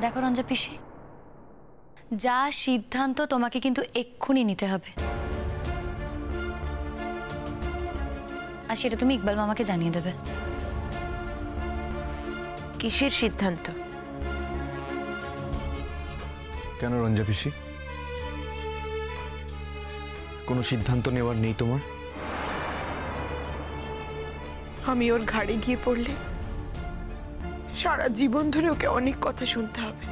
দেখো রঞ্জা পিসি, যা সিদ্ধান্ত তোমাকে কিন্তু এক্ষুনি নিতে হবে, আর সেটা তুমি ইকবাল মামাকে জানিয়ে দেবে। কিসের সিদ্ধান্ত? কেন রঞ্জা পিসি, কোনো সিদ্ধান্ত নেওয়ার নেই তোমার? আমি ওর ঘাড়ে গিয়ে পড়লে সারা জীবন ধরে ওকে অনেক কথা শুনতে হবে।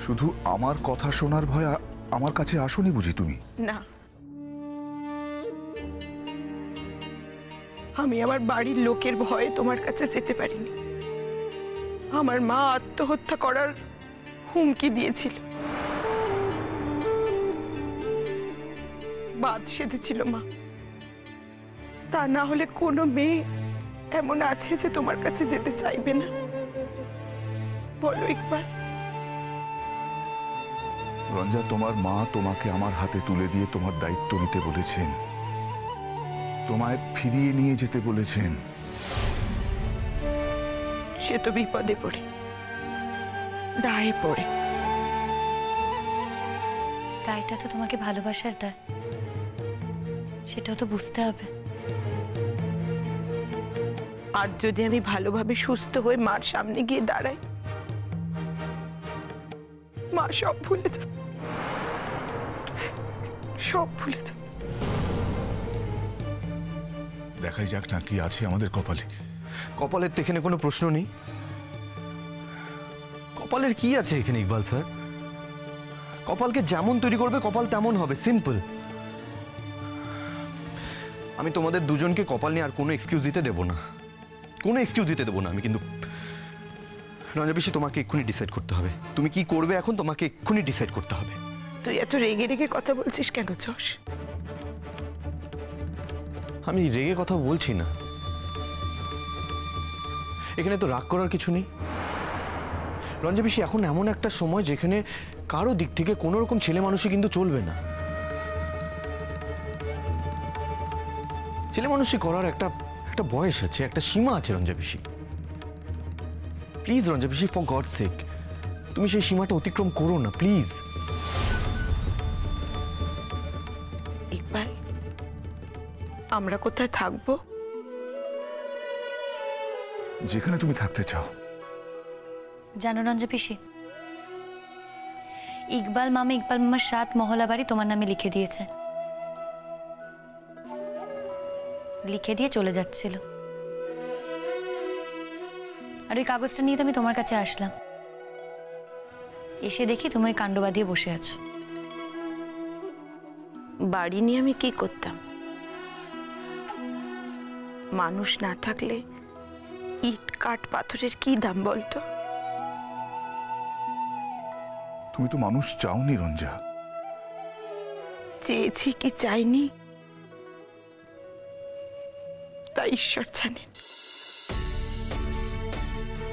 শুধু আমার কথা শোনার ভয় আমার কাছে আসোনি বুঝি তুমি? না, আমি আমার বাড়ির লোকের ভয়ে তোমার কাছে যেতে পারিনি। আমার মা আত্মহত্যা করার হুমকি দিয়েছিল, বাদ সেধেছিল মা। তা না হলে কোনো মেয়ে এমন আছে যে তোমার কাছে যেতে চাইবে না? বলো ইকবাল। রঞ্জা, তোমার মা তোমাকে আমার হাতে তুলে দিয়ে তোমার দায়িত্ব নিতে বলেছেন, তোমায় ফিরিয়ে নিয়ে যেতে বলেছেন। সে তো বিপদে পড়ে, দায়ে পড়ে। দায়টা তো তোমাকে ভালোবাসার দায়, সেটাও তো বুঝতে হবে। আজ যদি আমি ভালোভাবে সুস্থ হয়ে মার সামনে গিয়ে দাঁড়াই, মা সব ভুলে যাবে, সব ভুলে যাবে। দেখাই যাক না কি আছে আমাদের কপালে। কপালের তো এখানে কোনো প্রশ্ন নেই। কপালের কি আছে এখানে ইকবাল স্যার? কপালকে যেমন তৈরি করবে কপাল তেমন হবে, সিম্পল। আমি তোমাদের দুজনকে কপাল নিয়ে আর কোনো এক্সকিউজ দিতে দেবো না, কোনো এক্সকিউজ দিতে দেবো না আমি। কিন্তু রঞ্জা পিসি, তোমাকে এক্ষুনি ডিসাইড করতে হবে। তুমি কি করবে এখন, তোমাকে এক্ষুনি ডিসাইড করতে হবে। তুই এত রেগে রেগে কথা বলছিস কেন যশ? আমি রেগে কথা বলছি না, এখানে তো রাগ করার কিছু নেই। রঞ্জা পিসি, এখন এমন একটা সময় যেখানে কারো দিক থেকে কোনো রকম ছেলে মানুষই কিন্তু চলবে না। ছেলে মানুষই করার একটা বয়স আছে, একটা সীমা আছে রঞ্জা পিসি। প্লিজ রঞ্জা পিসি, ফর গড সেক, তুমি সেই সীমাটা অতিক্রম করো না প্লিজ। ইকবাল, আমরা কোথায় থাকবো? যেখানে তুমি থাকতে চাও। জানো রঞ্জা পিসি, ইকবাল মামার 7 মহলা বাড়ি তোমার নামে লিখে দিয়েছে, লিখে দিয়ে চলে যাচ্ছিল। আর ওই কাগজটা নিয়ে তো আমি তোমার কাছে আসলাম, এসে দেখি তুমি ওই কাণ্ড বাঁধিয়ে বসে আছো। বাড়ি নিয়ে আমি কি করতাম? মানুষ না থাকলে ইট কাঠ পাথরের কি দাম বলতো? তুমি তো মানুষ চাওনি রঞ্জা। চেয়েছি কি চাইনি তা ঈশ্বর জানেন।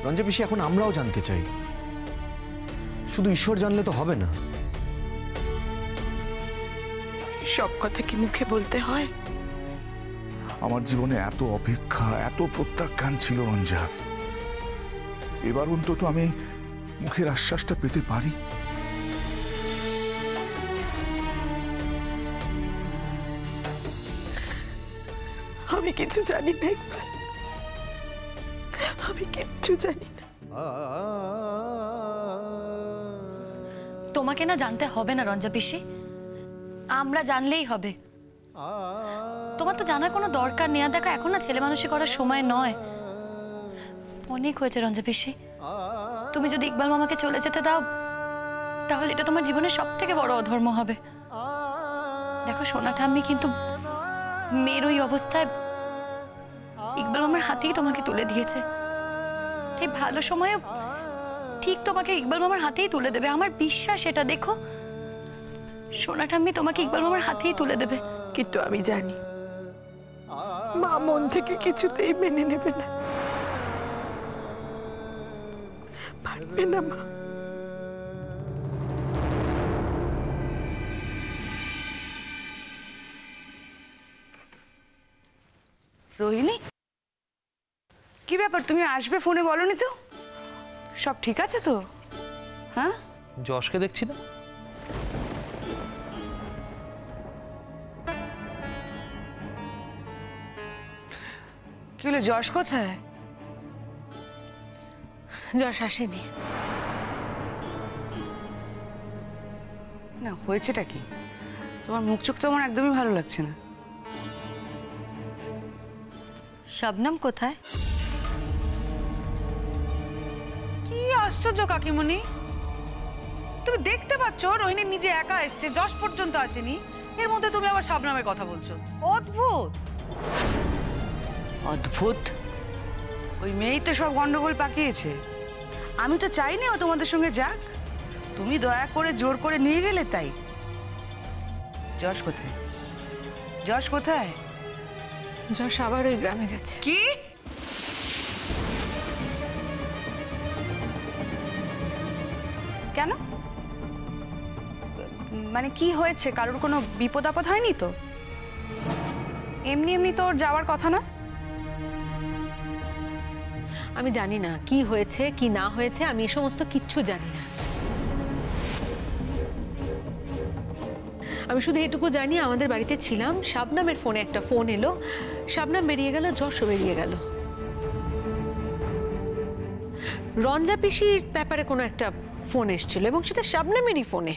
রঞ্জা পিসি, এখন আমরাও জানতে চাই, শুধু ঈশ্বর জানলে তো হবে না। সব কথা কি মুখে বলতে হয়? আমার জীবনে এত অপেক্ষা, এত প্রত্যাখ্যান ছিল রঞ্জা, এবার অন্তত আমি মুখের আশ্বাসটা পেতে পারি। আমি কিছু জানি না ইকবাল, আমি কিচ্ছু জানি না। তোমাকে না জানতে হবে না রঞ্জা পিসি, আমরা জানলেই হবে। তোমার তো জানার কোনো দরকার নেই। দেখো, এখন না ছেলে মানুষই করার সময় নয়, অনেক হয়েছে রঞ্জা পিসি। তুমি যদি ইকবাল মামাকে চলে যেতে দাও, তাহলে এটা তোমার জীবনের সবথেকে বড় অধর্ম হবে। দেখো, সোনা ঠাম্মি কিন্তু মেয়ের ওই অবস্থায় ইকবাল মামার হাতেই তোমাকে তুলে দিয়েছে। এই ভালো সময়ে ঠিক তোমাকে ইকবাল মামার হাতেই তুলে দেবে, আমার বিশ্বাস এটা। দেখো, সোনা ঠাম্মি তোমাকে ইকবাল মামার হাতেই তুলে দেবে। কিন্তু আমি জানি মা মন থেকে কিছুতেই মেনে নেবে না, পারবে না মা। রোহিণী, কি ব্যাপার, তুমি আসবে ফোনে বলনি তো? সব ঠিক আছে তো? হ্যাঁ, যশকে দেখছি না। কি হলো, যশ কোথায়? যশ আসেনি। না, হয়েছেটা কি? তোমার মুখ চোখ তো আমার একদমই ভালো লাগছে না। শবনম কোথায়? কি আশ্চর্য কাকিমণি, তুমি দেখতে পাচ্ছ রোহিণী নিজে একা এসছে, যশ পর্যন্ত আসেনি, এর মধ্যে তুমি আবার শবনমের কথা বলছো। অদ্ভুত অদ্ভুত? ওই মেয়েই তো সব গন্ডগোল পাকিয়েছে। আমি তো চাইনি ও তোমাদের সঙ্গে যাক, তুমি দয়া করে জোর করে নিয়ে গেলে তাই। যশ কোথায়? যশ কোথায়? যশ আবার ওই গ্রামে গেছে। কি? কেন? মানে কি হয়েছে? কারোর কোনো বিপদ আপদ হয়নি তো? এমনি এমনি তোর যাওয়ার কথা না। আমি জানি না কি হয়েছে কি না হয়েছে, আমি এই সমস্ত কিচ্ছু জানি না। আমি শুধু এটুকু জানি আমাদের বাড়িতে ছিলাম, শাবনামের ফোনে একটা ফোন এলো, শাবনাম বেরিয়ে গেল, যশও বেরিয়ে গেল। রঞ্জা পিসির ব্যাপারে কোনো একটা ফোন এসেছিল এবং সেটা শাবনামেরই ফোনে।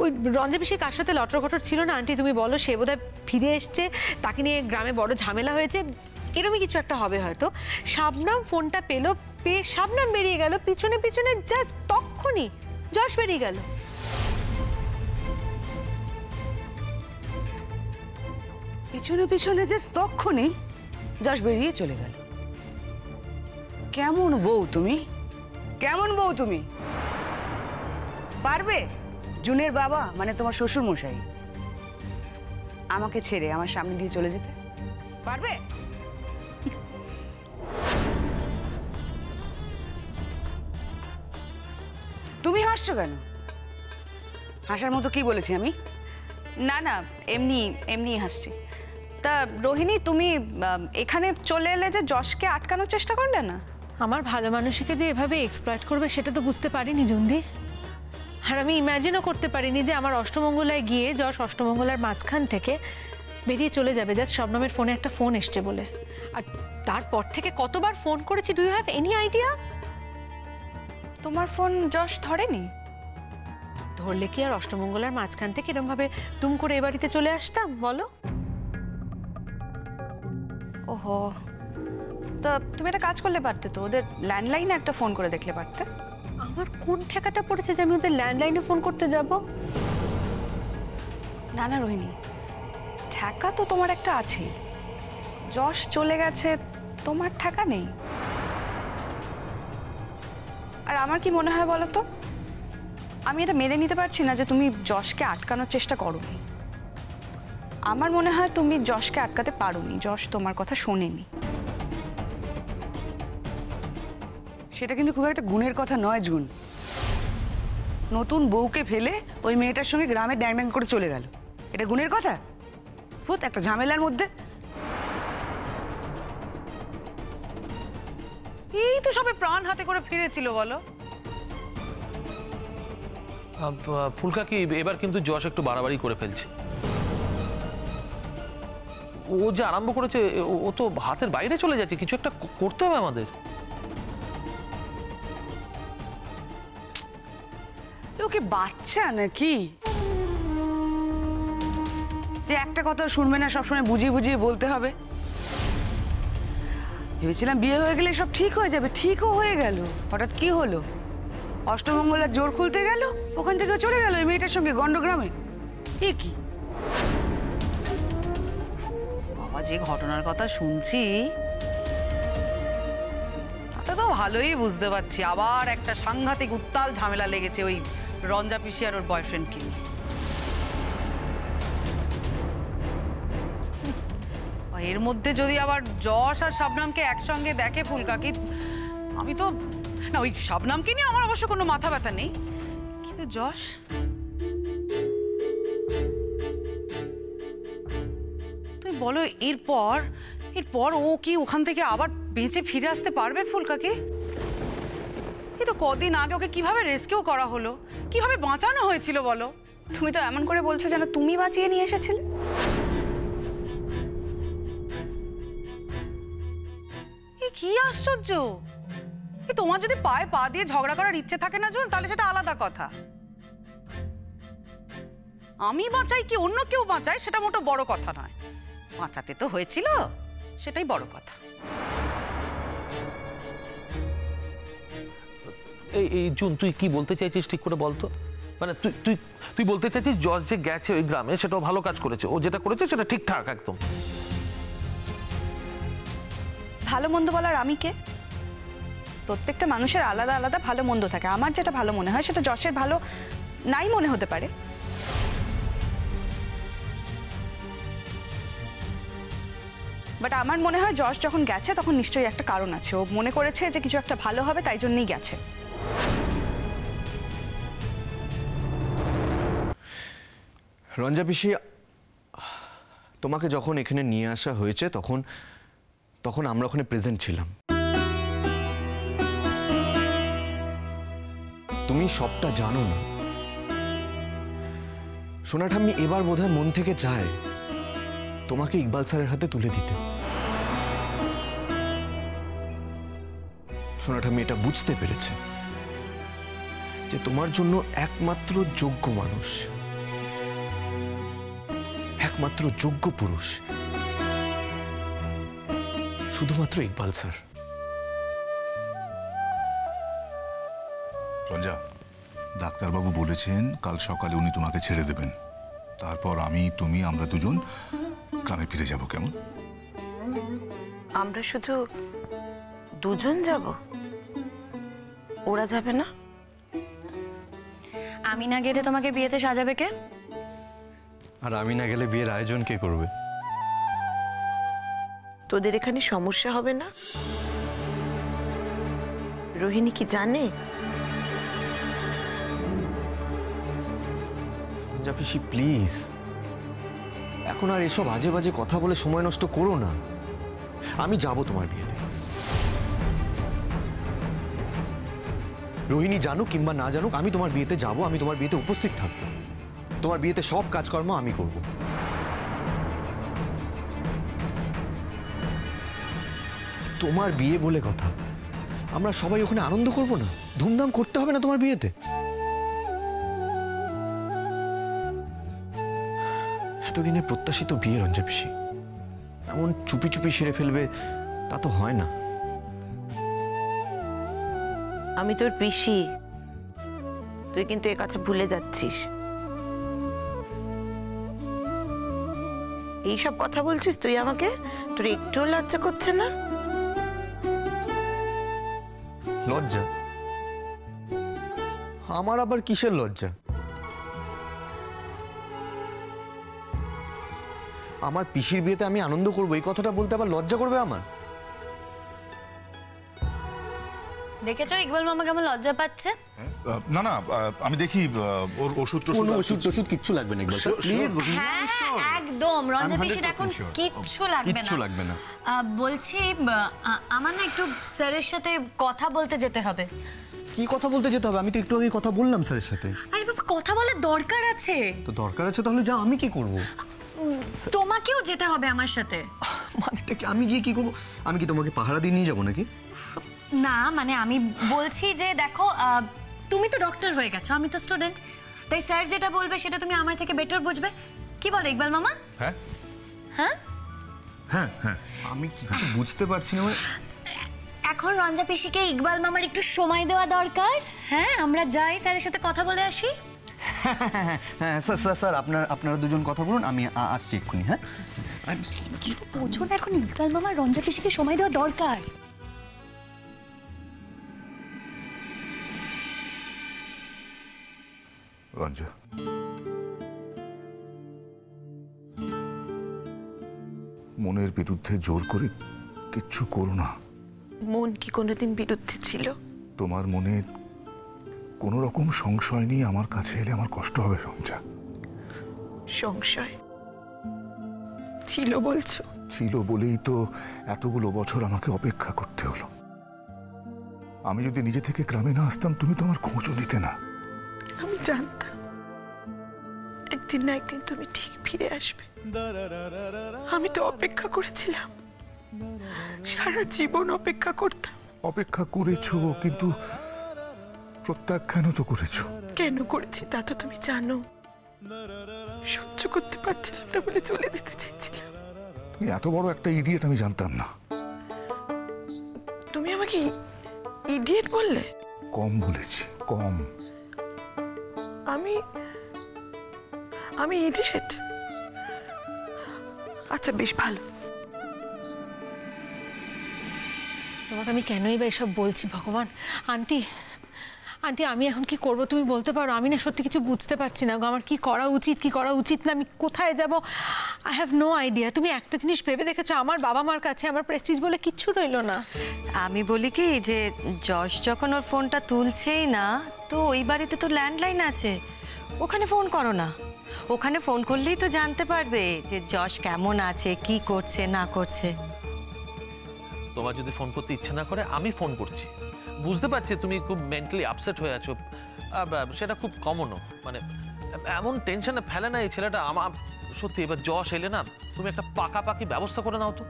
ওই রঞ্জা পিসির কার সাথে লটরঘটর ছিল না আন্টি, তুমি বলো, সে বোধহয় ফিরে এসছে, তাকে নিয়ে গ্রামে বড় ঝামেলা হয়েছে, এরকমই কিছু একটা হবে হয়তো। শাবনাম ফোনটা পেলো, পেয়ে শাবনাম বেরিয়ে গেল, পিছনে পিছনে জাস্ট তখনই যশ বেরিয়ে গেল। পিছনে পিছনে যে তখনই যশ বেরিয়ে চলে গেল। কেমন বউ তুমি, কেমন বউ তুমি? পারবে জুনের বাবা মানে তোমার শ্বশুর মশাই আমাকে ছেড়ে আমার সামনে দিয়ে চলে যেতে? পারবে? তুমি হাসছো কেন? হাসার মতো কি বলেছি আমি? না না, এমনি এমনি হাসছি। তা রোহিণী, তুমি এখানে চলে এলে যে যশকে আটকানোর চেষ্টা করলে না? আমার ভালো মানুষকে যে এভাবে এক্সপ্লয়েট করবে সেটা তো বুঝতে পারিনি জুন্দি। আর আমি ইম্যাজিনও করতে পারিনি যে আমার অষ্টমঙ্গলায় গিয়ে যশ অষ্টমঙ্গলার মাঝখান থেকে বেরিয়ে চলে যাবে জাস্ট শবনমের ফোনে একটা ফোন এসছে বলে। আর তারপর থেকে কতবার ফোন করেছি, do you have any idea? তোমার ফোন যশ ধরেনি? ধরলে কি আর অষ্টমঙ্গলার মাঝখান থেকে এরকম ভাবে তুম করে এ বাড়িতে চলে আসতাম বলো? ওহো, তা তুমি একটা কাজ করলে পারতে তো, ওদের ল্যান্ডলাইনে একটা ফোন করে দেখলে পারতে। আমার কোন ঠেকাটা পড়েছে যে আমি ওদের ল্যান্ডলাইনে ফোন করতে যাব? না না রোহিণী, ঠেকা তো তোমার একটা আছে। যশ চলে গেছে, তোমার ঠেকা নেই। আর আমার কি মনে হয় বলো তো, আমি এটা মেনে নিতে পারছি না যে তুমি যশকে আটকানোর চেষ্টা করোনি। আমার মনে হয় তুমি যশকে আটকাতে পারোনি, যশ তোমার কথা শোনেনি। সেটা কিন্তু খুব একটা গুণের কথা নয় জুন। নতুন বউকে ফেলে ওই মেয়েটার সঙ্গে গ্রামে ড্যাং ড্যাং করে চলে গেল, এটা গুণের কথা? ভূত একটা ঝামেলার মধ্যে। এই তো সবে প্রাণ হাতে করে ফিরেছিল বলো। ফুলকাকি, এবার কিন্তু যশ একটু বাড়াবাড়ি করে ফেলছে। ও যে আরম্ভ করেছে ও তো হাতের বাইরে চলে যাচ্ছে, কিছু একটা করতে হবে আমাদের। ওকে বাচ্চা নাকি যে একটা কথা শুনবে না, সবসময় বুঝিয়ে বুঝিয়ে বলতে হবে? ভেবেছিলাম বিয়ে হয়ে গেলে সব ঠিক হয়ে যাবে, ঠিকও হয়ে গেল। হঠাৎ কি হলো? অষ্টমঙ্গলার জোর খুলতে গেল, ওখান থেকে চলে গেল এই মেয়েটার সঙ্গে গন্ডগ্রামে। এ কি বাবা, যে ঘটনার কথা শুনছি তাতে তো ভালোই বুঝতে পারছি আবার একটা সাংঘাতিক উত্তাল ঝামেলা লেগেছে ওই রঞ্জা পিসি আর ওর বয়ফ্রেন্ডকে নিয়ে। এর মধ্যে যদি আবার যশ আর শবনমকে একসঙ্গে দেখে ফুলকাকি, আমি তো না, ওই শবনমকে নিয়ে আমার অবশ্য কোনো মাথা ব্যথা নেই, কিন্তু যশ তুমি বলো এরপর ও কি ওখান থেকে আবার বেঁচে ফিরে আসতে পারবে ফুলকাকি? তো কদিন আগে ওকে কিভাবে রেস্কিউ করা হলো, কিভাবে বাঁচানো হয়েছিল বলো। তুমি তো এমন করে বলছো যেন তুমি বাঁচিয়ে নিয়ে এসেছিলে। কি আশ্চর্য! তোমার যদি পায়ে পা দিয়ে ঝগড়া করার ইচ্ছে থাকে না জোন, তাহলে সেটা আলাদা কথা। আমি বাঁচাই কি অন্য কেউ বাঁচায় সেটা মোটো বড় কথা নয়, বাঁচাতে তো হয়েছিল, সেটাই বড় কথা। এই জুন, তুই কি বলতে চাইছিস ঠিক করে বলতো? মানে তুই তুই তুই বলতে চাইছিস জজ যে গেছে ওই গ্রামে সেটাও ভালো কাজ করেছে, ও যেটা করেছে সেটা ঠিকঠাক একদম? ভালো মন্দ বলার আমি কে? প্রত্যেকটা মানুষের আলাদা আলাদা ভালো মন্দ থাকে। আমার যেটা ভালো মনে হয় সেটা যশের ভালো নাই মনে হতে পারে। বাট আমার মনে হয় যশ যখন গেছে তখন নিশ্চয়ই একটা কারণ আছে। ও মনে করেছে যে কিছু একটা ভালো হবে, তাই জন্যই গেছে। রঞ্জা পিসি, তোমাকে যখন এখানে নিয়ে আসা হয়েছে তখন তখন আমরা ওখানে প্রেজেন্ট ছিলাম। তুমি সবটা জানো না। সোনা ঠাম্মি এবার বোধহয় মন থেকে চায় তোমাকে ইকবাল স্যারের হাতে তুলে দিতে। সোনা ঠাম্মি এটা বুঝতে পেরেছে যে তোমার জন্য একমাত্র যোগ্য মানুষ, একমাত্র যোগ্য পুরুষ শুধুমাত্র ইকবাল স্যার। রঞ্জা, ডাক্তারবাবু বলেছেন কাল সকালে উনি তোমাকে ছেড়ে দেবেন। তারপর আমি, তুমি, আমরা দুজন গ্রামে ফিরে যাব। কেমন? আমরা শুধু দুজন যাব, ওরা যাবে না? আমি না গেলে তোমাকে বিয়েতে সাজাবে কে? আর আমি না গেলে বিয়ের আয়োজন কে করবে? তোদের এখানে সমস্যা হবে না? রোহিণী কি জানে? পিসি প্লিজ, এখন আর এসব আজে বাজে কথা বলে সময় নষ্ট করো না। আমি যাব তোমার বিয়েতে। রোহিণী জানুক কিংবা না জানুক, আমি তোমার বিয়েতে যাব, আমি তোমার বিয়েতে উপস্থিত থাকবো। তোমার বিয়েতে সব কাজকর্ম আমি করব। তোমার বিয়ে বলে কথা, আমরা সবাই ওখানে আনন্দ করব না? ধুমধাম করতে হবে না তোমার বিয়েতে? এতদিনে প্রত্যাশিত বিয়ে রঞ্জা পিসি, এমন চুপি চুপি সেরে ফেলবে তা তো হয় না। আমি তোর পিসি, তুই কিন্তু এ কথা ভুলে যাচ্ছিস। এইসব কথা বলছিস তুই আমাকে? তোর একটুও লজ্জা করছে না? লজ্জা? আমার আবার কিসের লজ্জা? আমার পিসির বিয়েতে আমি আনন্দ করবো, এই কথাটা বলতে আবার লজ্জা করবে আমার? দেখেছো ইকবাল মামা কেমন লজ্জা পাচ্ছে? না না, আমি দেখি ওর ওষুধ ওষুধ কিচ্ছু লাগবে না ইকবাল স্যার, প্লিজ। হ্যাঁ একদম, রঞ্জা পিসির এখন কিচ্ছু লাগবে না। কিচ্ছু লাগবে না। বলছি আমার না একটু স্যারের সাথে কথা বলতে যেতে হবে। কি কথা বলতে যেতে হবে? আমি তো একটু আগে কথা বললাম স্যারের সাথে। আরে বাবা, কথা বলার দরকার আছে। তো দরকার আছে, তাহলে যা, আমি কি করব? তোমাকেও যেতে হবে আমার সাথে। মানেটা কি? আমি গিয়ে কি করবো? আমি কি তোমাকে পাহারা দিয়ে নিয়ে যাবো নাকি? না মানে আমি বলছি যে দেখো, তুমি তো ডক্টর হয়ে গেছো, আমি তো স্টুডেন্ট, তাই স্যার যেটা বলবে সেটা তুমি আমার থেকে বেটার বুঝবে। কি বলো ইকবাল মামা? হ্যাঁ হ্যাঁ হ্যাঁ হ্যাঁ, আমি কিছু বুঝতে পারছি না। এখন রঞ্জা পিসিকে ইকবাল মামার একটু সময় দেওয়া দরকার। হ্যাঁ, আমরা যাই স্যারের সাথে কথা বলে আসি। হ্যাঁ স্যার, স্যার আপনারা দুজন কথা বলুন, আমি আসছি এক্ষুনি। হ্যাঁ, বোঝো না, এখন ইকবাল মামার রঞ্জা পিসিকে সময় দেওয়া দরকার। রঞ্জা, মনের বিরুদ্ধে জোর করে কিচ্ছু করো না। মন কি কোনোদিন বিরুদ্ধে ছিল? তোমার মনে কোনো রকম সংশয় নিয়ে আমার কাছে এলে আমার কষ্ট হবে রঞ্জা। সংশয় ছিল বলছো? ছিল বলেই তো এতগুলো বছর আমাকে অপেক্ষা করতে হলো। আমি যদি নিজে থেকে গ্রামে না আসতাম তুমি তো আমার খোঁজও দিতে না। আমি জানতাম একদিন না একদিন তুমি ঠিক ফিরে আসবে। আমি তো অপেক্ষা করেছিলাম, সারা জীবন অপেক্ষা করতাম। অপেক্ষা করেছো, কিন্তু প্রত্যাখ্যানও তো করেছো। কেন করেছি তা তো তুমি জানো। সহ্য করতে পারছিলাম না বলে চলে যেতে চাইছিলাম। তুমি এত বড় একটা ইডিয়েট আমি জানতাম না। তুমি আমাকে ইডিয়েট বললে? কম বলেছি, কম। আমি ইডিয়েট? আচ্ছা বেশ ভালো। তোমাকে আমি কেনই বা এসব বলছি ভগবান। আন্টি আন্টি আমি এখন কি করব তুমি বলতে পারো? আমি না সত্যি কিছু বুঝতে পারছি না গো, আমার কি করা উচিত কি করা উচিত না, আমি কোথায় যাব, আই হ্যাভ নো আইডিয়া। তুমি একটা জিনিস ভেবে দেখেছো, আমার বাবা মার কাছে আমার প্রেস্টিজ বলে কিচ্ছু রইলো না। আমি বলি কি যে যশ যখন ওর ফোনটা তুলছেই না, তো ওই বাড়িতে তো ল্যান্ডলাইন আছে, ওখানে ফোন করো না। ওখানে ফোন করলেই তো জানতে পারবে যে যশ কেমন আছে, কি করছে না করছে। তোমার যদি ফোন করতে ইচ্ছে না করে আমি ফোন করছি। বুঝতে পারছি তুমি খুব মেন্টালি আপসেট হয়ে আছো, সেটা খুব কমনও। মানে এমন টেনশনে ফেলে না এই ছেলেটা। আমার সত্যি এবার যশ এলে না, তুমি একটা পাকাপাকি ব্যবস্থা করে নাও তো।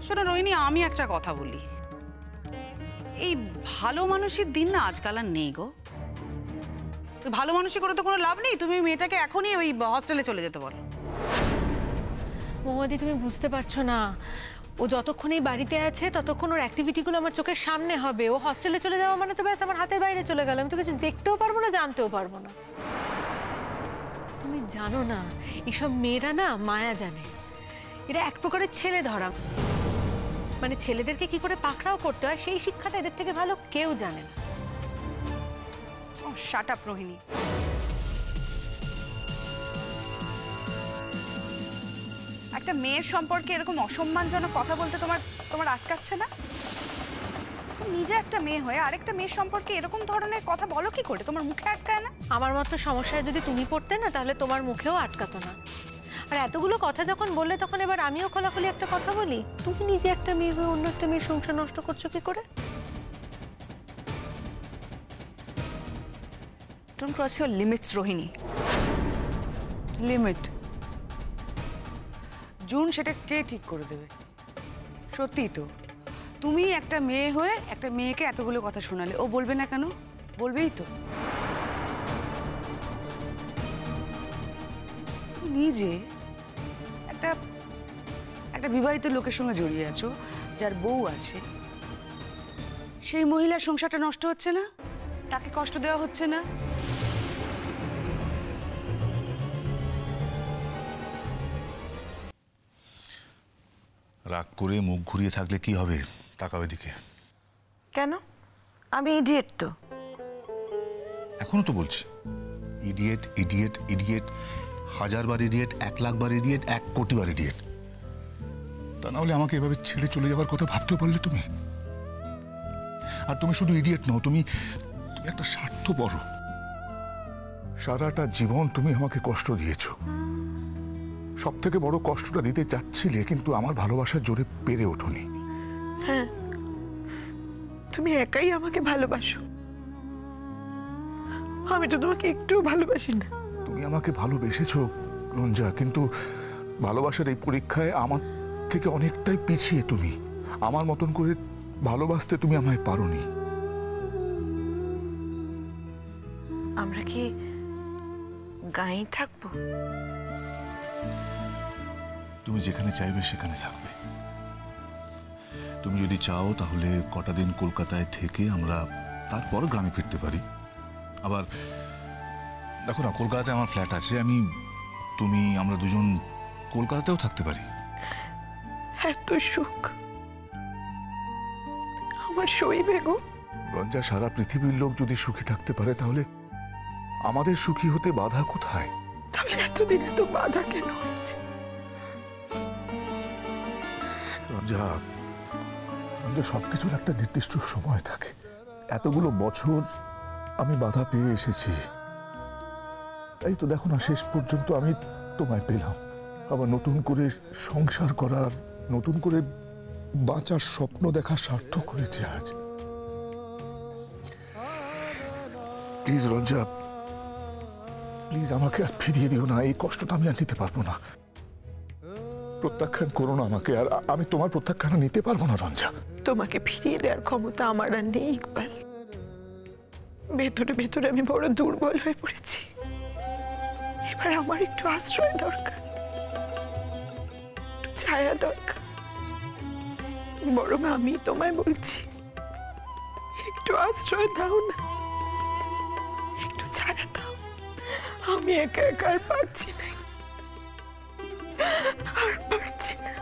শোনো রোহিণী, আমি একটা কথা বলি, এই ভালো মানুষের দিন না আজকাল আর নেই গো। ভালো মানুষই করে তো কোনো লাভ নেই। তুমি মেয়েটাকে এখনই ওই হস্টেলে চলে যেতে বলো। মৌমাদি তুমি বুঝতে পারছো না, ও যতক্ষণ এই বাড়িতে আছে ততক্ষণ ওর অ্যাক্টিভিটিগুলো আমার চোখের সামনে হবে। ও হস্টেলে চলে যাওয়া মানে তো ব্যাস আমার হাতের বাইরে চলে গেল, আমি তো কিছু দেখতেও পারবো না, জানতেও পারবো না। তুমি জানো না এসব মেয়েরা না মায়া জানে, এরা এক প্রকারের ছেলে ধরা, মানে ছেলেদেরকে কি করে পাকড়াও করতে হয় সেই শিক্ষাটা এদের থেকে ভালো কেউ জানে না। ও শাট আপ রোহিণী। একটা মেয়ের সম্পর্কে এরকম অসম্মানজনক কথা বলতে তোমার আটকাচ্ছে না? নিজে একটা মেয়ে হয়ে আরেকটা মেয়ের সম্পর্কে এরকম ধরনের কথা বলো কি করে? তোমার মুখে আটকায় না? আমার মতো সমস্যায় যদি তুমি পড়তে না তাহলে তোমার মুখেও আটকাতো না। আর এতগুলো কথা যখন বললে তখন এবার আমিও খোলাখুলি একটা কথা বলি, তুমি নিজে একটা মেয়ে হয়ে অন্য একটা মেয়ের সংসার নষ্ট করছো কি করে? Don't cross your limits Rohini. Limit June সেটা কে ঠিক করে দেবে? সত্যিই তো তুমি একটা মেয়ে হয়ে একটা মেয়েকে এতগুলো কথা শোনালে, ও বলবে না কেন? বলবেই তো। তুমি নিজে একটা বিবাহিত লোকের সঙ্গে জড়িয়ে আছো, যার বউ আছে, সেই মহিলার সংসারটা নষ্ট হচ্ছে না? তাকে কষ্ট দেওয়া হচ্ছে না? রাগ করে মুখ ঘুরিয়ে থাকলে কি হবে? তাকাও এদিকে। কেন? আমি ইডিয়েট তো। এখনো তো বলছি ইডিয়েট ইডিয়েট ইডিয়েট, 1000 বার ইডিয়েট, 1 লাখ বার ইডিয়েট, 1 কোটি বার ইডিয়েট। তা না হলে আমাকে এভাবে ছেড়ে চলে যাওয়ার কথা ভাবতেও পারলে তুমি? আর তুমি শুধু ইডিয়েট নও, তুমি একটা স্বার্থপর। সারাটা জীবন তুমি আমাকে কষ্ট দিয়েছো, সব থেকে বড় কষ্টটা দিতে চাচ্ছিলে, কিন্তু আমার ভালোবাসার জোরে পেরে ওঠোনি। হ্যাঁ, তুমি একাই আমাকে ভালোবাসো, আমি তো তোমাকে একটুও ভালোবাসি না। তুমি আমাকে ভালোবেসেছো রঞ্জা, কিন্তু ভালোবাসার এই পরীক্ষায় আমার থেকে অনেকটাই পিছিয়ে তুমি। আমার মতন করে ভালোবাসতে তুমি আমায় পারোনি। আমরা কি গাঁয়েই থাকবো? তুমি যেখানে চাইবে সেখানে থাকবে। তুমি যদি চাও তাহলে কটা দিন কলকাতায় থেকে আমরা তারপর গ্রামে ফিরতে পারি। আবার দেখো না, কলকাতায় আমার ফ্ল্যাট আছে, আমরা দুজন কলকাতাতেও থাকতে পারি। এত সুখ আমার সইবে গো। রঞ্জা, সারা পৃথিবীর লোক যদি সুখী থাকতে পারে তাহলে আমাদের সুখী হতে বাধা কোথায়? তাহলে এতদিন এত বাধা কেন হয়েছে? রঞ্জা, সবকিছুর একটা নির্দিষ্ট সময় থাকে। এতগুলো বছর আমি বাধা পেয়ে এসেছি, তাই তো দেখো না শেষ পর্যন্ত আমি তোমায় পেলাম। আবার নতুন করে সংসার করার, নতুন করে বাঁচার স্বপ্ন দেখা সার্থক হয়েছে আজ। প্লিজ রঞ্জা, প্লিজ আমাকে আর ফিরিয়ে দিও না, এই কষ্টটা আমি আর নিতে পারবো না। প্রত্যাখ্যান করো না আমাকে, আর আমি তোমার প্রত্যাখ্যান নিতে পারবো না রঞ্জা। তোমাকে ফিরিয়ে দেওয়ার ক্ষমতা আমার আর নেই ইকবাল। ভেতরে ভেতরে আমি বড় দুর্বল হয়ে পড়েছি। এবার আমার একটু আশ্রয় দরকার, একটু ছায়া দরকার। বরং আমি তোমায় বলছি, একটু আশ্রয় দাও না, একটু ছায়া দাও। আমি একা একা আর পারছি না, আর পারছি না।